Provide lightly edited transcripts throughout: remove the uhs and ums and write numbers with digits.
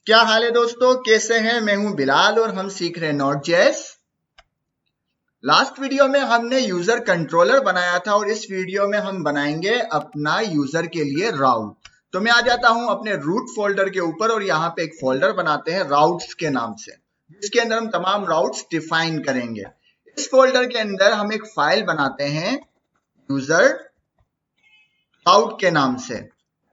क्या हाल है दोस्तों, कैसे हैं? मैं हूं बिलाल और हम सीख रहे हैं नोड.जेएस। लास्ट वीडियो में हमने यूजर कंट्रोलर बनाया था और इस वीडियो में हम बनाएंगे अपना यूजर के लिए राउट। तो मैं आ जाता हूं अपने रूट फोल्डर के ऊपर और यहाँ पे एक फोल्डर बनाते हैं राउट्स के नाम से, जिसके अंदर हम तमाम राउट्स डिफाइन करेंगे। इस फोल्डर के अंदर हम एक फाइल बनाते हैं यूजर राउट के नाम से।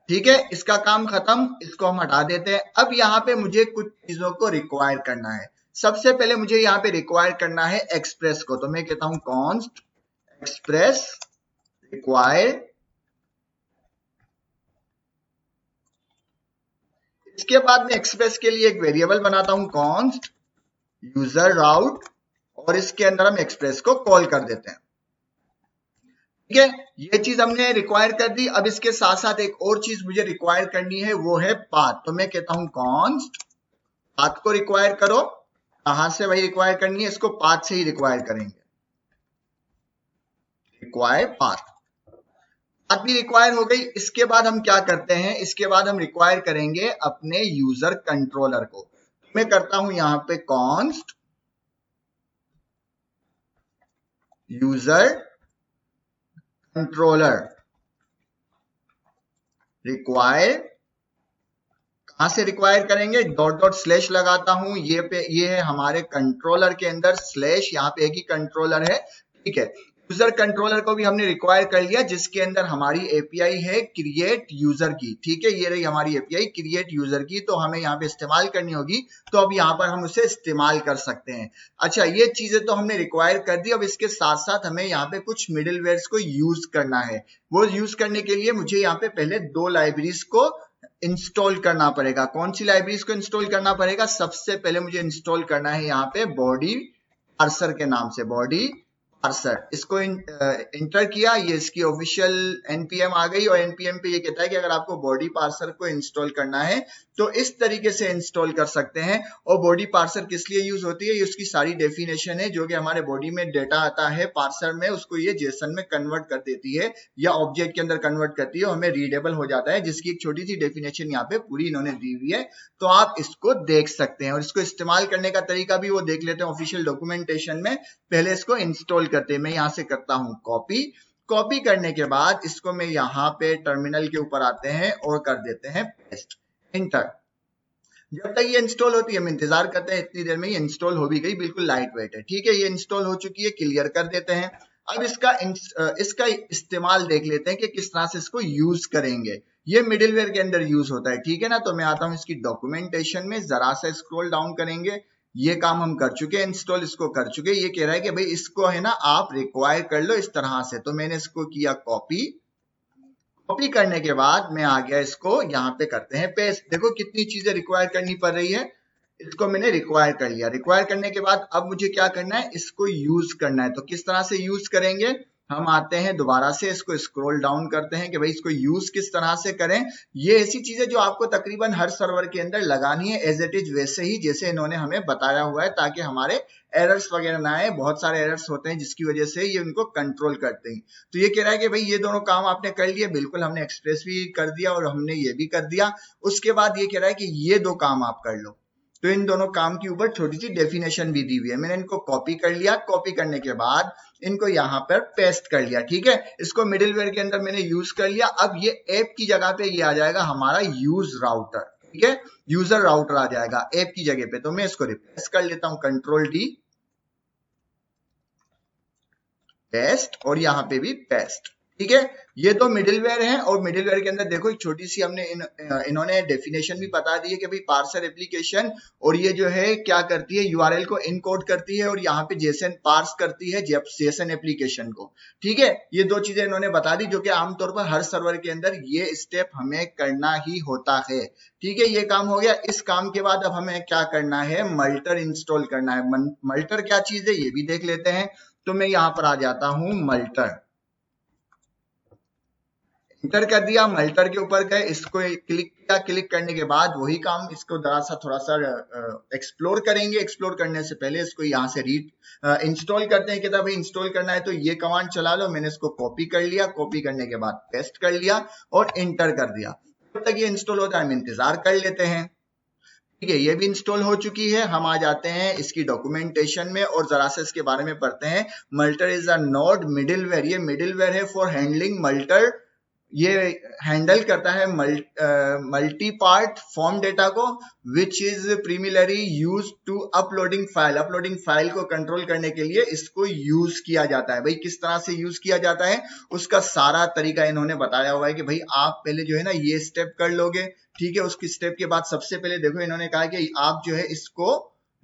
ठीक है, इसका काम खत्म, इसको हम हटा देते हैं। अब यहाँ पे मुझे कुछ चीजों को रिक्वायर करना है। सबसे पहले मुझे यहाँ पे रिक्वायर करना है एक्सप्रेस को, तो मैं कहता हूं कॉन्स्ट एक्सप्रेस रिक्वायर। इसके बाद मैं एक्सप्रेस के लिए एक वेरिएबल बनाता हूं कॉन्स्ट यूजर राउट और इसके अंदर हम एक्सप्रेस को कॉल कर देते हैं। ठीक है, ये चीज हमने रिक्वायर कर दी। अब इसके साथ साथ एक और चीज मुझे रिक्वायर करनी है, वो है पाथ। तो मैं कहता हूं कॉन्स्ट पाथ को रिक्वायर करो। कहां से वही रिक्वायर करनी है, इसको पाथ से ही रिक्वायर करेंगे। रिक्वायर पाथ, पाथ भी रिक्वायर हो गई। इसके बाद हम क्या करते हैं, इसके बाद हम रिक्वायर करेंगे अपने यूजर कंट्रोलर को। मैं करता हूं यहां पे कॉन्स्ट यूजर कंट्रोलर रिक्वायर। कहां से रिक्वायर करेंगे, डॉट डॉट स्लैश लगाता हूं। ये है हमारे कंट्रोलर के अंदर स्लैश, यहाँ पे एक ही कंट्रोलर है। ठीक है, यूजर कंट्रोलर को भी हमने रिक्वायर कर लिया, जिसके अंदर हमारी एपीआई है क्रिएट यूजर की। ठीक है, ये रही हमारी एपीआई क्रिएट यूजर की, तो हमें यहाँ पे इस्तेमाल करनी होगी। तो अब यहाँ पर हम उसे इस्तेमाल कर सकते हैं। अच्छा, ये चीजें तो हमने रिक्वायर कर दी। अब इसके साथ साथ हमें यहाँ पे कुछ मिडिलवेयर्स को यूज करना है। वो यूज करने के लिए मुझे यहाँ पे पहले दो लाइब्रेरीज को इंस्टॉल करना पड़ेगा। कौन सी लाइब्रेरीज को इंस्टॉल करना पड़ेगा? सबसे पहले मुझे इंस्टॉल करना है यहाँ पे बॉडी पार्सर के नाम से, बॉडी पार्सर। इसको इंटर किया, ये इसकी ऑफिशियल एनपीएम आ गई और एनपीएम पे ये कहता है कि अगर आपको बॉडी पार्सर को इंस्टॉल करना है तो इस तरीके से इंस्टॉल कर सकते हैं। और बॉडी पार्सर किस लिए यूज होती है, ये उसकी सारी डेफिनेशन है। जो कि हमारे बॉडी में डेटा आता है पार्सर में, उसको ये जेसन में कन्वर्ट कर देती है या ऑब्जेक्ट के अंदर कन्वर्ट करती है, हमें रीडेबल हो जाता है, जिसकी एक छोटी सी डेफिनेशन यहाँ पे पूरी इन्होंने दी हुई है। तो आप इसको देख सकते हैं और इसको इस्तेमाल करने का तरीका भी वो देख लेते हैं ऑफिशियल डॉक्यूमेंटेशन में। पहले इसको इंस्टॉल करते हैं। मैं यहां से करता हूं कॉपी। कॉपी करने के बाद इसको मैं यहाँ पे टर्मिनल के ऊपर आते हैं और कर देते हैं पेस्ट, इंटर। जब तक ये इंस्टॉल होती है हम इंतजार करते हैं। इतनी देर में ये इंस्टॉल हो भी गई, बिल्कुल लाइट वेट है। ठीक है, ये इंस्टॉल हो चुकी है, क्लियर कर देते हैं। अब इसका इस्तेमाल देख लेते हैं कि किस तरह से इसको यूज करेंगे। ये मिडिलवेयर के अंदर यूज होता है। ठीक है ना, तो मैं आता हूं इसकी डॉक्यूमेंटेशन में, जरा सा स्क्रॉल डाउन करेंगे। ये काम हम कर चुके हैं, इंस्टॉल इसको कर चुके हैं। ये कह रहा है कि भाई इसको है ना आप रिक्वायर कर लो इस तरह से। तो मैंने इसको किया कॉपी। कॉपी करने के बाद मैं आ गया, इसको यहाँ पे करते हैं पेस्ट। देखो कितनी चीजें रिक्वायर करनी पड़ रही है। इसको मैंने रिक्वायर कर लिया। रिक्वायर करने के बाद अब मुझे क्या करना है, इसको यूज करना है। तो किस तरह से यूज करेंगे, हम आते हैं दोबारा से, इसको स्क्रॉल डाउन करते हैं कि भाई इसको यूज किस तरह से करें। ये ऐसी चीजें जो आपको तकरीबन हर सर्वर के अंदर लगानी है एज इट इज, वैसे ही जैसे इन्होंने हमें बताया हुआ है, ताकि हमारे एरर्स वगैरह ना आए। बहुत सारे एरर्स होते हैं जिसकी वजह से ये उनको कंट्रोल करते हैं। तो ये कह रहा है कि भाई ये दोनों काम आपने कर लिए, बिल्कुल हमने एक्सप्रेस भी कर दिया और हमने ये भी कर दिया। उसके बाद ये कह रहा है कि ये दो काम आप कर लो। तो इन दोनों काम के ऊपर छोटी सी डेफिनेशन भी दी हुई है। मैंने इनको कॉपी कर लिया। कॉपी करने के बाद इनको यहाँ पर पेस्ट कर लिया। ठीक है, इसको मिडिलवेयर के अंदर मैंने यूज कर लिया। अब ये ऐप की जगह पे ये आ जाएगा हमारा यूज राउटर। ठीक है, यूजर राउटर आ जाएगा ऐप की जगह पे। तो मैं इसको रिप्लेस कर लेता हूं, कंट्रोल डी, पेस्ट, और यहाँ पे भी पेस्ट। ठीक है, ये तो मिडिलवेयर है। और मिडिलवेयर के अंदर देखो एक छोटी सी हमने इन्होंने डेफिनेशन भी बता दी है कि भाई पार्सर एप्लीकेशन, और ये जो है क्या करती है, यूआरएल को इनकोड करती है और यहाँ पे जेसन पार्स करती है जेसन एप्लीकेशन को। ठीक है, ये दो चीजें इन्होंने बता दी, जो कि आमतौर पर हर सर्वर के अंदर ये स्टेप हमें करना ही होता है। ठीक है, ये काम हो गया। इस काम के बाद अब हमें क्या करना है, मल्टर इंस्टॉल करना है। मल्टर क्या चीज है ये भी देख लेते हैं। तो मैं यहां पर आ जाता हूं, मल्टर इंटर कर दिया। मल्टर के ऊपर गए, इसको क्लिक किया। क्लिक करने के बाद वही काम, इसको थोड़ा सा एक्सप्लोर करेंगे। एक्सप्लोर करने से पहले इसको यहाँ से इंस्टॉल करते हैं कि भाई इंस्टॉल करना है तो ये कमांड चला लो। मैंने इसको कॉपी कर लिया। कॉपी करने के बाद पेस्ट कर लिया और इंटर कर दिया। जब तक ये इंस्टॉल होता है हम इंतजार कर लेते हैं। ठीक है, ये भी इंस्टॉल हो चुकी है। हम आ जाते हैं इसकी डॉक्यूमेंटेशन में और जरा से इसके बारे में पढ़ते हैं। Multer is a node middleware, ये मिडिलवेयर है फॉर हैंडलिंग मल्टर, ये हैंडल करता है मल्टी पार्ट फॉर्म डेटा को, which is primarily use to uploading file, uploading file को कंट्रोल करने के लिए इसको यूज किया जाता है। भाई किस तरह से यूज किया जाता है उसका सारा तरीका इन्होंने बताया हुआ है कि भाई आप पहले जो है ना ये स्टेप कर लोगे, ठीक है। उसकी स्टेप के बाद सबसे पहले देखो इन्होंने कहा कि आप जो है इसको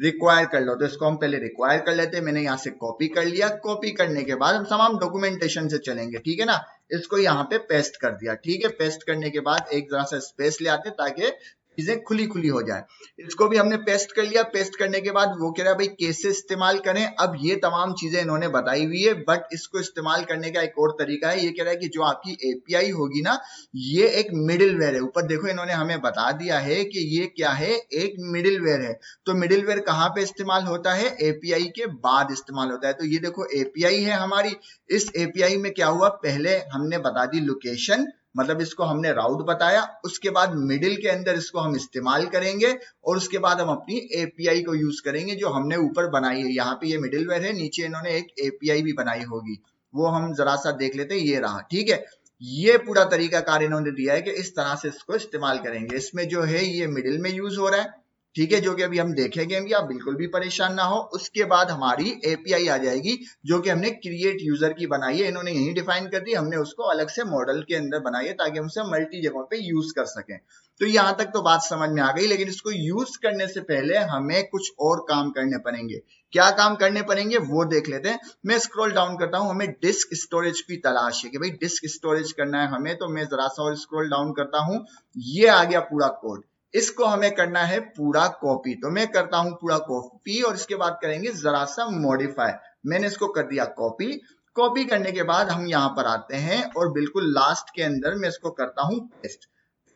रिक्वायर कर लो, तो इसको हम पहले रिक्वायर कर लेते हैं। मैंने यहाँ से कॉपी कर लिया, कॉपी करने के बाद हम तमाम डॉक्यूमेंटेशन से चलेंगे, ठीक है ना। इसको यहाँ पे पेस्ट कर दिया, ठीक है। पेस्ट करने के बाद एक जरा सा स्पेस ले आते ताकि चीजें खुली खुली हो जाए। इसको भी हमने पेस्ट कर लिया। पेस्ट करने के बाद वो कह रहा है भाई कैसे इस्तेमाल करें। अब ये तमाम चीजें इन्होंने बताई हुई है, बट इसको इस्तेमाल करने का एक और तरीका है। ये कह रहा है कि जो आपकी एपीआई होगी ना, ये एक मिडिलवेयर है। ऊपर देखो इन्होंने हमें बता दिया है कि ये क्या है, एक मिडिलवेयर है। तो मिडिलवेयर कहाँ पे इस्तेमाल होता है, एपीआई के बाद इस्तेमाल होता है। तो ये देखो एपीआई है हमारी। इस एपीआई में क्या हुआ, पहले हमने बता दी लोकेशन, मतलब इसको हमने राउट बताया। उसके बाद मिडिल के अंदर इसको हम इस्तेमाल करेंगे और उसके बाद हम अपनी एपीआई को यूज करेंगे जो हमने ऊपर बनाई है। यहाँ पे ये मिडिलवेयर है, नीचे इन्होंने एक एपीआई भी बनाई होगी, वो हम जरा सा देख लेते हैं। ये रहा, ठीक है। ये पूरा तरीका कार इन्होंने दिया है कि इस तरह से इसको इस्तेमाल करेंगे। इसमें जो है ये मिडिल में यूज हो रहा है, ठीक है, जो कि अभी हम देखेंगे। आप बिल्कुल भी परेशान ना हो। उसके बाद हमारी एपीआई आ जाएगी जो कि हमने क्रिएट यूजर की बनाई है। इन्होंने यही डिफाइन कर दी, हमने उसको अलग से मॉडल के अंदर बनाई है ताकि हम उसे मल्टी जगहों पे यूज कर सकें। तो यहां तक तो बात समझ में आ गई, लेकिन इसको यूज करने से पहले हमें कुछ और काम करने पड़ेंगे। क्या काम करने पड़ेंगे वो देख लेते हैं। मैं स्क्रॉल डाउन करता हूं, हमें डिस्क स्टोरेज की तलाश है कि भाई डिस्क स्टोरेज करना है हमें। तो मैं जरा सा और स्क्रॉल डाउन करता हूं, ये आ गया पूरा कोड। इसको हमें करना है पूरा कॉपी, तो मैं करता हूं पूरा कॉपी और इसके बाद करेंगे जरा सा मॉडिफाई। मैंने इसको कर दिया कॉपी। कॉपी करने के बाद हम यहां पर आते हैं और बिल्कुल लास्ट के अंदर मैं इसको करता हूं पेस्ट।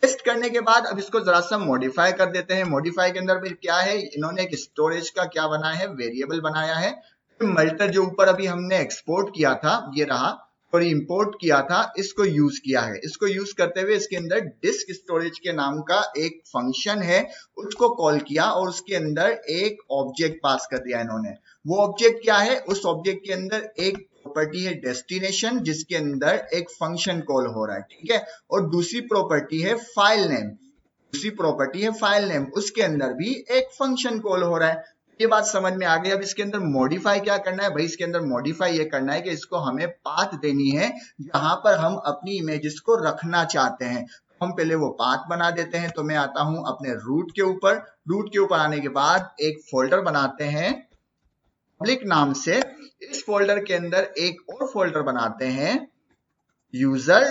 पेस्ट करने के बाद अब इसको जरा सा मॉडिफाई कर देते हैं। मॉडिफाई के अंदर फिर क्या है, इन्होंने एक स्टोरेज का क्या बनाया है, वेरिएबल बनाया है। मल्टर जो ऊपर अभी हमने एक्सपोर्ट किया था, ये रहा, और इंपोर्ट किया था, इसको यूज किया है। इसको यूज करते हुए इसके अंदर डिस्क स्टोरेज के नाम का एक फंक्शन है, उसको कॉल किया और उसके अंदर एक ऑब्जेक्ट पास कर दिया इन्होंने। वो ऑब्जेक्ट क्या है, उस ऑब्जेक्ट के अंदर एक प्रॉपर्टी है डेस्टिनेशन, जिसके अंदर एक फंक्शन कॉल हो रहा है, ठीक है। और दूसरी प्रॉपर्टी है फाइल नेम, दूसरी प्रॉपर्टी है फाइल नेम, उसके अंदर भी एक फंक्शन कॉल हो रहा है। ये बात समझ में आ गई। अब इसके अंदर मॉडिफाई क्या करना है भाई, इसके अंदर मॉडिफाई ये करना है कि इसको हमें पाथ देनी है जहां पर हम अपनी इमेजेस को रखना चाहते हैं। हम पहले वो पाथ बना देते हैं। तो मैं आता हूं अपने रूट के ऊपर। रूट के ऊपर आने के बाद एक फोल्डर बनाते हैं पब्लिक नाम से। इस फोल्डर के अंदर एक और फोल्डर बनाते हैं यूजर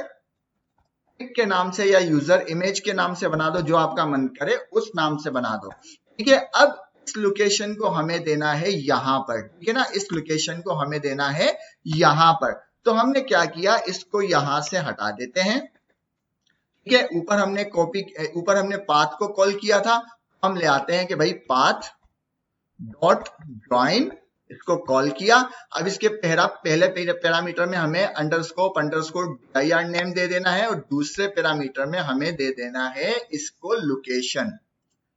के नाम से या यूजर इमेज के नाम से बना दो, जो आपका मन करे उस नाम से बना दो, ठीक है। अब इस लोकेशन को हमें देना है यहां पर, ठीक है ना। इस लोकेशन को हमें देना है यहां पर। तो हमने क्या किया, इसको यहां से हटा देते हैं, ठीक है। ऊपर हमने पाथ को कॉल किया था, हम ले आते हैं कि भाई पाथ डॉट ज्वाइन, इसको कॉल किया। अब इसके पहले पैरामीटर में हमें अंडरस्कोर dir नेम दे देना है और दूसरे पैरामीटर में हमें दे देना है इसको लोकेशन।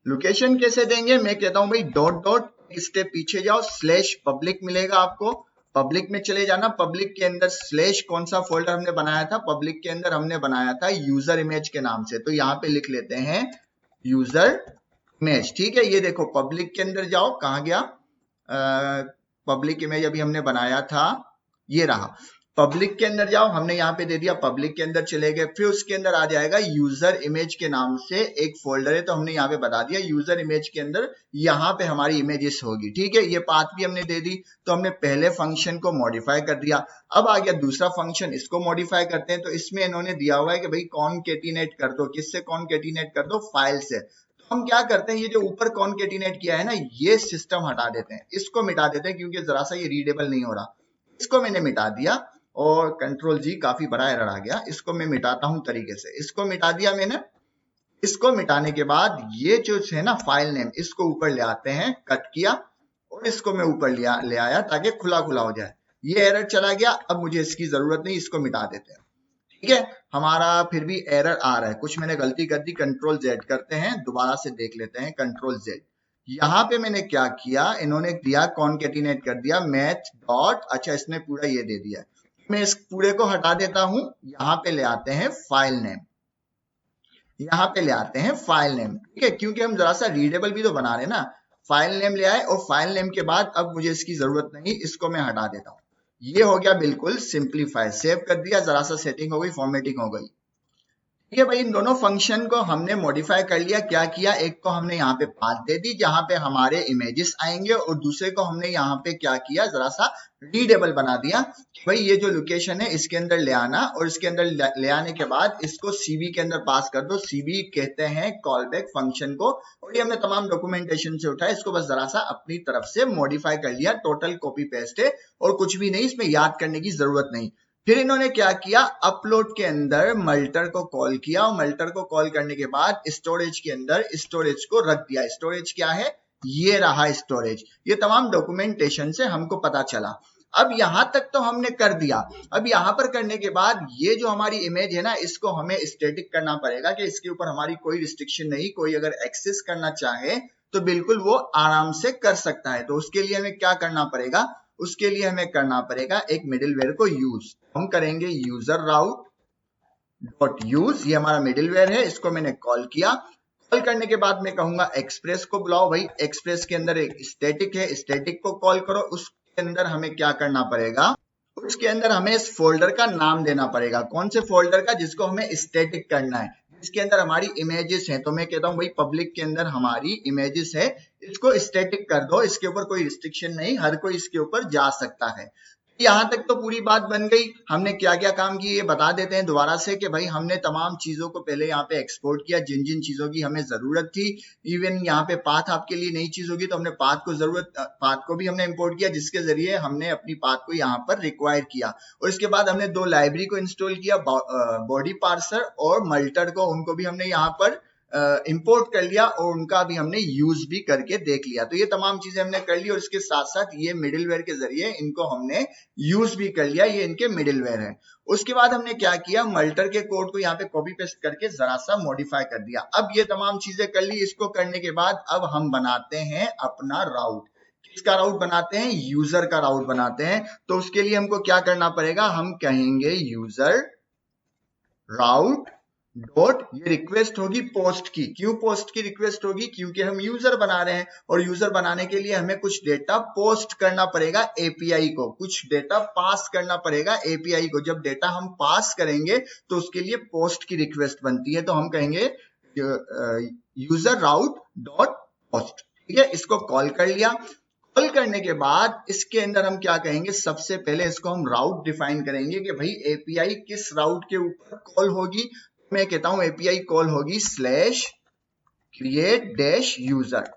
लोकेशन कैसे देंगे, मैं कहता हूं भाई डॉट डॉट स्टेप पीछे जाओ, स्लैश पब्लिक मिलेगा आपको, पब्लिक में चले जाना। पब्लिक के अंदर स्लैश कौन सा फोल्डर हमने बनाया था, पब्लिक के अंदर हमने बनाया था यूजर इमेज के नाम से। तो यहाँ पे लिख लेते हैं यूजर इमेज, ठीक है। ये देखो पब्लिक के अंदर जाओ, कहाँ गया, पब्लिक इमेज अभी हमने बनाया था, ये रहा। पब्लिक के अंदर जाओ, हमने यहाँ पे दे दिया, पब्लिक के अंदर चले गए। फिर उसके अंदर आ जाएगा यूजर इमेज के नाम से एक फोल्डर है, तो हमने यहाँ पे बता दिया यूजर इमेज के अंदर यहाँ पे हमारी इमेजेस होगी, ठीक है। ये पाथ भी हमने दे दी। तो हमने पहले फंक्शन को मॉडिफाई कर दिया। अब आ गया दूसरा फंक्शन, इसको मॉडिफाई करते हैं। तो इसमें इन्होंने दिया हुआ है कि भाई कॉनकेटिनेट कर दो, किससे कॉनकेटिनेट कर दो, फाइल से। हम क्या करते हैं, ये जो ऊपर कॉनकेटिनेट किया है ना, ये सिस्टम हटा देते हैं, इसको मिटा देते हैं, क्योंकि जरा सा ये रीडेबल नहीं हो रहा। इसको मैंने मिटा दिया और कंट्रोल जी, काफी बड़ा एरर आ गया। इसको मैं मिटाता हूं तरीके से, इसको मिटा दिया मैंने। इसको मिटाने के बाद ये जो है ना फाइल नेम, इसको ऊपर ले आते हैं, कट किया और इसको मैं ऊपर ले आया ताकि खुला खुला हो जाए। ये एरर चला गया, अब मुझे इसकी जरूरत नहीं, इसको मिटा देते हैं, ठीक ठीक है, हमारा फिर भी एरर आ रहा है, कुछ मैंने गलती कर दी। कंट्रोल जेड करते हैं, दोबारा से देख लेते हैं। कंट्रोल जेड, यहाँ पे मैंने क्या किया, इन्होंने दिया कॉन्केटिनेट कर दिया मैथ डॉट, अच्छा इसने पूरा ये दे दिया। मैं इस पूरे को हटा देता हूं, यहाँ पे ले आते हैं फाइल नेम, यहाँ पे ले आते हैं फाइल नेम। ठीक है, क्योंकि हम जरा सा रीडेबल भी तो बना रहे हैं ना। फाइल नेम ले आए और फाइल नेम के बाद अब मुझे इसकी जरूरत नहीं, इसको मैं हटा देता हूँ। ये हो गया बिल्कुल सिंप्लीफाई, सेव कर दिया, जरा सा सेटिंग हो गई, फॉर्मेटिंग हो गई। ठीक है भाई, इन दोनों फंक्शन को हमने मॉडिफाई कर लिया। क्या किया, एक को हमने यहाँ पे पाथ दे दी जहां पे हमारे इमेजेस आएंगे, और दूसरे को हमने यहाँ पे क्या किया, जरा सा रीडेबल बना दिया कि भाई ये जो लोकेशन है इसके अंदर ले आना, और इसके अंदर ले आने के बाद इसको सीबी के अंदर पास कर दो। सीबी कहते हैं कॉल बैक फंक्शन को, और ये हमने तमाम डॉक्यूमेंटेशन से उठाया, इसको बस जरा सा अपनी तरफ से मॉडिफाई कर लिया। टोटल कॉपी पेस्ट है और कुछ भी नहीं, इसमें याद करने की जरूरत नहीं। फिर इन्होंने क्या किया, अपलोड के अंदर मल्टर को कॉल किया, और मल्टर को कॉल करने के बाद स्टोरेज के अंदर स्टोरेज को रख दिया। स्टोरेज क्या है, ये रहा स्टोरेज। ये तमाम डॉक्यूमेंटेशन से हमको पता चला। अब यहां तक तो हमने कर दिया। अब यहां पर करने के बाद ये जो हमारी इमेज है ना, इसको हमें स्टैटिक करना पड़ेगा कि इसके ऊपर हमारी कोई रिस्ट्रिक्शन नहीं, कोई अगर एक्सेस करना चाहे तो बिल्कुल वो आराम से कर सकता है। तो उसके लिए हमें क्या करना पड़ेगा, उसके लिए हमें करना पड़ेगा एक मिडिलवेयर को यूज। हम करेंगे यूजर राउट डॉट यूज, ये हमारा मिडिलवेयर है, इसको मैंने कॉल किया। कॉल करने के बाद मैं कहूंगा एक्सप्रेस को बुलाओ। भाई एक्सप्रेस के अंदर एक स्टैटिक है, स्टैटिक को कॉल करो। उसके अंदर हमें क्या करना पड़ेगा, उसके अंदर हमें इस फोल्डर का नाम देना पड़ेगा। कौन से फोल्डर का, जिसको हमें स्टैटिक करना है, इसके अंदर हमारी इमेजेस हैं। तो मैं कहता हूं भाई पब्लिक के अंदर हमारी इमेजेस है, इसको स्टैटिक कर दो, इसके ऊपर कोई रिस्ट्रिक्शन नहीं, हर कोई इसके ऊपर जा सकता है। यहां तक तो पूरी बात बन गई। हमने क्या क्या काम किए ये बता देते हैं दोबारा से कि भाई हमने तमाम चीजों को पहले यहाँ पे एक्सपोर्ट किया, जिन जिन चीजों की हमें जरूरत थी। इवन यहाँ पे पाथ आपके लिए नई चीज होगी तो हमने पाथ को भी हमने इंपोर्ट किया, जिसके जरिए हमने अपनी पाथ को यहाँ पर रिक्वायर किया। और इसके बाद हमने दो लाइब्रेरी को इंस्टॉल किया, बॉडी पार्सर और मल्टर को, उनको भी हमने यहाँ पर इंपोर्ट कर लिया और उनका भी हमने यूज भी करके देख लिया। तो ये तमाम चीजें हमने कर ली, और इसके साथ साथ ये मिडिलवेयर के जरिए इनको हमने यूज भी कर लिया, ये इनके मिडिलवेयर है। उसके बाद हमने क्या किया, मल्टर के कोड को यहाँ पे कॉपी पेस्ट करके जरा सा मॉडिफाई कर दिया। अब ये तमाम चीजें कर ली। इसको करने के बाद अब हम बनाते हैं अपना राउट। किसका राउट बनाते हैं, यूजर का राउट बनाते हैं। तो उसके लिए हमको क्या करना पड़ेगा, हम कहेंगे यूजर राउट डॉट, ये रिक्वेस्ट होगी पोस्ट की। क्यों पोस्ट की रिक्वेस्ट होगी, क्योंकि हम यूजर बना रहे हैं, और यूजर बनाने के लिए हमें कुछ डेटा पोस्ट करना पड़ेगा एपीआई को, कुछ डेटा पास करना पड़ेगा एपीआई को। जब डेटा हम पास करेंगे तो उसके लिए पोस्ट की रिक्वेस्ट बनती है। तो हम कहेंगे यूजर राउट डॉट पोस्ट। ठीक है, इसको कॉल कर लिया। कॉल करने के बाद इसके अंदर हम क्या कहेंगे, सबसे पहले इसको हम राउट डिफाइन करेंगे कि भाई एपीआई किस राउट के ऊपर कॉल होगी। मैं कहता हूं एपीआई कॉल होगी स्लैश क्रिएट डैश यूजर,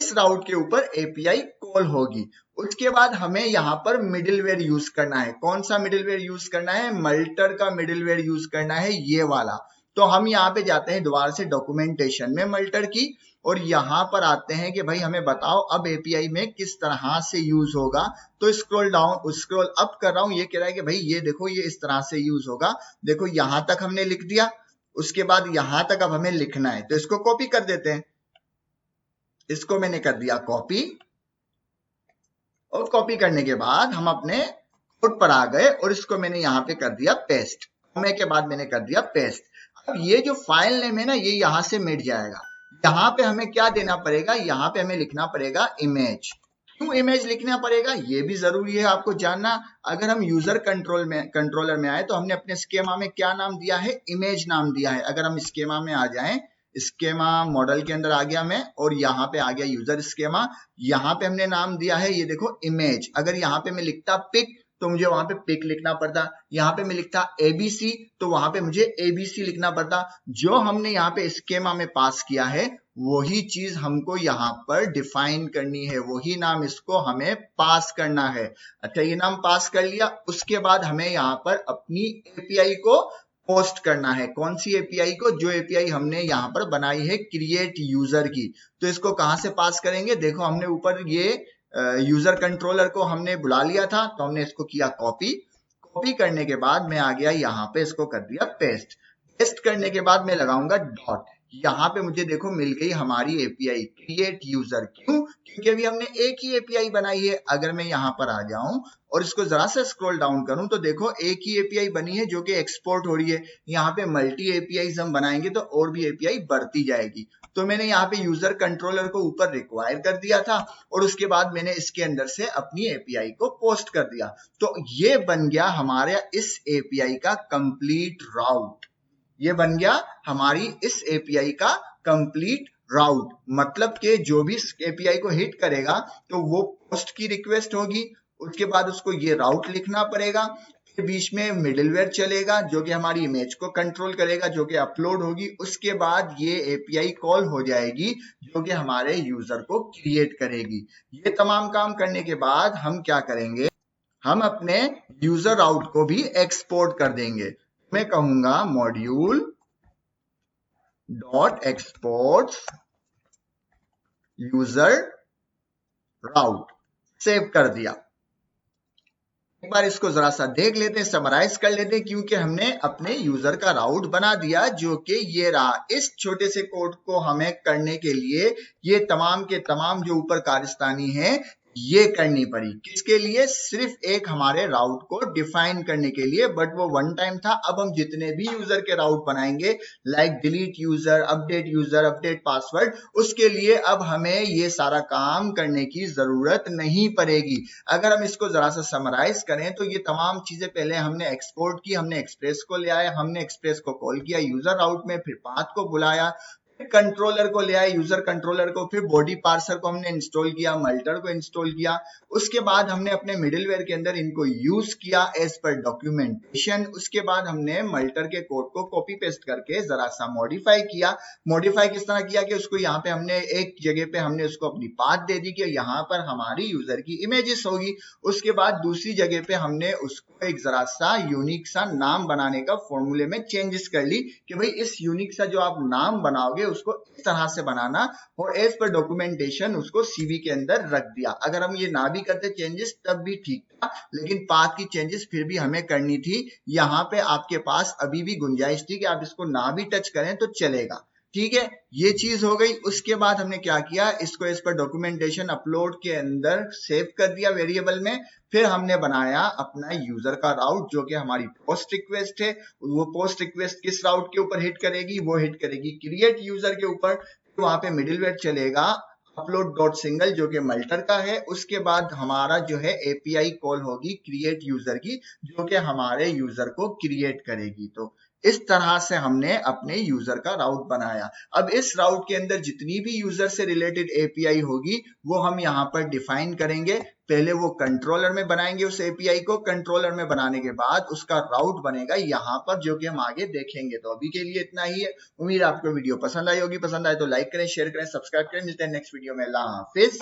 इस राउट के ऊपर एपीआई कॉल होगी। उसके बाद हमें यहाँ पर मिडिलवेयर यूज करना है। कौन सा मिडिलवेयर यूज करना है, मल्टर का मिडिलवेयर यूज करना है, ये वाला। तो हम यहाँ पे जाते हैं दोबारा से डॉक्यूमेंटेशन में मल्टर की, और यहाँ पर आते हैं कि भाई हमें बताओ अब एपीआई में किस तरह से यूज होगा। तो स्क्रॉल अप कर रहा हूं, ये कह रहा है कि भाई ये देखो ये इस तरह से यूज होगा। देखो यहां तक हमने लिख दिया, उसके बाद यहां तक अब हमें लिखना है, तो इसको कॉपी कर देते हैं। इसको मैंने कर दिया कॉपी, और कॉपी करने के बाद हम अपने कोड पर आ गए, और इसको मैंने यहाँ पे कर दिया पेस्ट। कॉमे के बाद मैंने कर दिया पेस्ट। अब ये जो फाइल नेम है ना, ये यहां से मिट जाएगा। यहाँ पे हमें क्या देना पड़ेगा, यहाँ पे हमें लिखना पड़ेगा इमेज। क्यों इमेज लिखना पड़ेगा, ये भी जरूरी है आपको जानना। अगर हम यूजर कंट्रोलर में आए तो हमने अपने स्कीमा में क्या नाम दिया है, इमेज नाम दिया है। अगर हम स्कीमा में आ जाएं, स्कीमा मॉडल के अंदर आ गया मैं, और यहाँ पे आ गया यूजर स्कीमा, यहाँ पे हमने नाम दिया है ये देखो इमेज। अगर यहाँ पे मैं लिखता पिक तो मुझे वहां पे पिक लिखना पड़ता, यहाँ पे मैं लिखता एबीसी तो वहां पे मुझे एबीसी लिखना पड़ता। जो हमने यहाँ पे स्कीमा में पास किया है वही चीज हमको यहाँ पर डिफाइन करनी है, वही नाम इसको हमें पास करना है। अच्छा, ये नाम पास कर लिया। उसके बाद हमें यहाँ पर अपनी एपीआई को पोस्ट करना है। कौन सी एपीआई को, जो एपीआई हमने यहाँ पर बनाई है क्रिएट यूजर की। तो इसको कहाँ से पास करेंगे, देखो हमने ऊपर ये यूजर कंट्रोलर को हमने बुला लिया था, तो हमने इसको किया कॉपी। कॉपी करने के बाद मैं आ गया यहाँ पे, इसको कर दिया पेस्ट। पेस्ट करने के बाद मैं लगाऊंगा डॉट। यहाँ पे मुझे देखो मिल गई हमारी एपीआई क्रिएट यूजर। क्यों? क्योंकि अभी हमने एक ही एपीआई बनाई है। अगर मैं यहाँ पर आ जाऊं और इसको जरा सा स्क्रॉल डाउन करूं तो देखो एक ही एपीआई बनी है जो कि एक्सपोर्ट हो रही है। यहाँ पे मल्टी एपीआई हम बनाएंगे तो और भी एपीआई बढ़ती जाएगी। तो मैंने यहाँ पे यूजर कंट्रोलर को ऊपर रिक्वायर कर दिया था और उसके बाद मैंने इसके अंदर से अपनी एपीआई को पोस्ट कर दिया। तो ये बन गया हमारे इस एपीआई का कंप्लीट राउट। ये बन गया हमारी इस एपीआई का कंप्लीट राउट। मतलब कि जो भी एपीआई को हिट करेगा तो वो पोस्ट की रिक्वेस्ट होगी, उसके बाद उसको ये राउट लिखना पड़ेगा, फिर बीच में मिडिलवेयर चलेगा जो कि हमारी इमेज को कंट्रोल करेगा, जो कि अपलोड होगी। उसके बाद ये एपीआई कॉल हो जाएगी जो कि हमारे यूजर को क्रिएट करेगी। ये तमाम काम करने के बाद हम क्या करेंगे, हम अपने यूजर राउट को भी एक्सपोर्ट कर देंगे। मैं कहूंगा मॉड्यूल डॉट एक्सपोर्ट यूजर राउट, सेव कर दिया। एक बार इसको जरा सा देख लेते हैं, समराइज कर लेते हैं, क्योंकि हमने अपने यूजर का राउट बना दिया जो कि ये रहा। इस छोटे से कोड को हमें करने के लिए ये तमाम के तमाम जो ऊपर कारस्तानी है ये करनी पड़ी। किसके लिए? सिर्फ एक हमारे राउट को डिफाइन करने के लिए, बट वो वन टाइम था। अब हम जितने भी यूजर के राउट बनाएंगे like delete user, update password, उसके लिए अब हमें ये सारा काम करने की जरूरत नहीं पड़ेगी। अगर हम इसको जरा सा समराइज करें तो ये तमाम चीजें पहले हमने एक्सपोर्ट की, हमने एक्सप्रेस को ले आया, हमने एक्सप्रेस को कॉल किया यूजर राउट में, फिर पाथ को बुलाया, कंट्रोलर को ले आए यूजर कंट्रोलर को, फिर बॉडी पार्सर को हमने इंस्टॉल किया, मल्टर को इंस्टॉल किया। उसके बाद हमने अपने मिडिलवेयर के अंदर इनको यूज किया एज पर डॉक्यूमेंटेशन। उसके बाद हमने मल्टर के कोड को कॉपी पेस्ट करके जरा सा मॉडिफाई किया। मॉडिफाई किस तरह किया कि उसको यहाँ पे हमने एक जगह पे हमने उसको अपनी पाथ दे दी कि यहाँ पर हमारी यूजर की इमेजेस होगी। उसके बाद दूसरी जगह पे हमने उसको एक जरा सा यूनिक सा नाम बनाने का फॉर्मूले में चेंजेस कर ली कि भाई इस यूनिक सा जो आप नाम बनाओगे उसको इस तरह से बनाना, और एज पर डॉक्यूमेंटेशन उसको सीवी के अंदर रख दिया। अगर हम ये ना भी करते चेंजेस तब भी ठीक था, लेकिन पाथ की चेंजेस फिर भी हमें करनी थी। यहाँ पे आपके पास अभी भी गुंजाइश थी कि आप इसको ना भी टच करें तो चलेगा। ठीक है, ये चीज हो गई। उसके बाद हमने क्या किया, इसको इस पर डॉक्यूमेंटेशन अपलोड के अंदर सेव कर दिया वेरिएबल में। फिर हमने बनाया अपना यूजर का राउट जो कि हमारी पोस्ट रिक्वेस्ट है। वो पोस्ट रिक्वेस्ट किस राउट के ऊपर हिट करेगी? वो हिट करेगी क्रिएट यूजर के ऊपर। तो वहां पे मिडिलवेयर चलेगा अपलोड डॉट सिंगल जो कि मल्टर का है। उसके बाद हमारा जो है एपीआई कॉल होगी क्रिएट यूजर की जो कि हमारे यूजर को क्रिएट करेगी। तो इस तरह से हमने अपने यूजर का राउट बनाया। अब इस राउट के अंदर जितनी भी यूजर से रिलेटेड एपीआई होगी वो हम यहाँ पर डिफाइन करेंगे। पहले वो कंट्रोलर में बनाएंगे उस एपीआई को, कंट्रोलर में बनाने के बाद उसका राउट बनेगा यहाँ पर जो कि हम आगे देखेंगे। तो अभी के लिए इतना ही है। उम्मीद आपको वीडियो पसंद आई होगी। पसंद आए तो लाइक करें, शेयर करें, सब्सक्राइब करें। मिलते हैं नेक्स्ट वीडियो में। अल्लाह हाफिज।